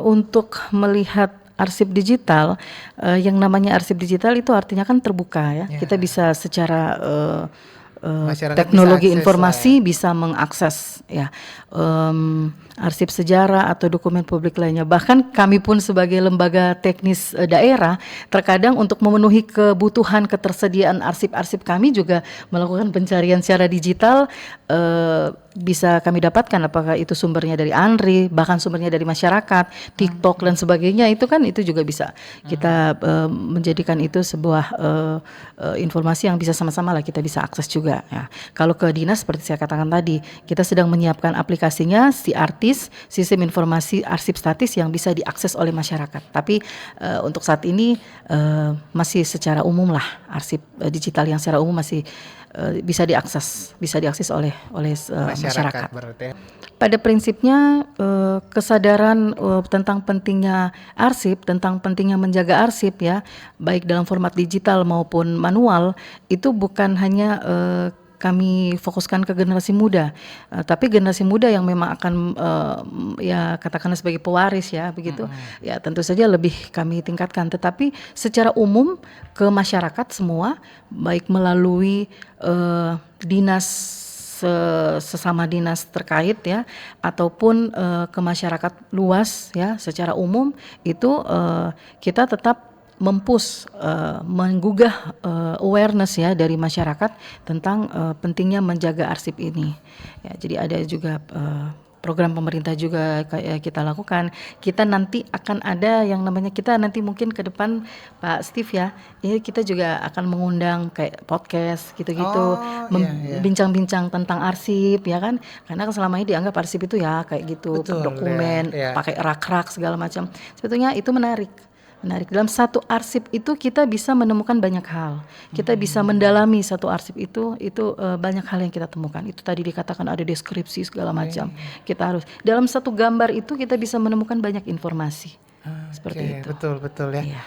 Untuk melihat arsip digital, yang namanya arsip digital itu artinya kan terbuka ya. Ya. Kita bisa secara Masyarakat teknologi bisa akses informasi lah ya. bisa mengakses ya arsip sejarah atau dokumen publik lainnya. Bahkan kami pun sebagai lembaga teknis daerah terkadang untuk memenuhi kebutuhan ketersediaan arsip-arsip kami juga melakukan pencarian secara digital, bisa kami dapatkan apakah itu sumbernya dari ANRI, bahkan sumbernya dari masyarakat, TikTok dan sebagainya, itu kan itu juga bisa kita menjadikan itu sebuah informasi yang bisa sama-sama lah kita bisa akses juga ya. Kalau ke dinas seperti saya katakan tadi, kita sedang menyiapkan aplikasinya si artis, sistem informasi arsip statis yang bisa diakses oleh masyarakat. Tapi untuk saat ini masih secara umum lah, arsip digital yang secara umum masih bisa diakses oleh masyarakat. Berarti. Pada prinsipnya kesadaran tentang pentingnya arsip, tentang pentingnya menjaga arsip ya, baik dalam format digital maupun manual, itu bukan hanya kami fokuskan ke generasi muda, tapi generasi muda yang memang akan ya katakanlah sebagai pewaris ya begitu, ya tentu saja lebih kami tingkatkan. Tetapi secara umum ke masyarakat semua, baik melalui dinas sesama dinas terkait ya, ataupun ke masyarakat luas ya secara umum, itu kita tetap menggugah awareness ya dari masyarakat tentang pentingnya menjaga arsip ini. Ya, jadi ada juga program pemerintah juga kita lakukan. Kita nanti akan ada yang namanya, kita nanti mungkin ke depan Pak Steve ya, ini kita juga akan mengundang kayak podcast gitu-gitu, bincang-bincang tentang arsip ya kan, karena selama ini dianggap arsip itu ya kayak gitu, dokumen, pakai rak-rak segala macam. Sebetulnya itu menarik. Dalam satu arsip itu kita bisa menemukan banyak hal. Kita bisa mendalami satu arsip itu banyak hal yang kita temukan. Itu tadi dikatakan ada deskripsi segala macam. Kita harus dalam satu gambar itu kita bisa menemukan banyak informasi. Seperti itu. Betul ya.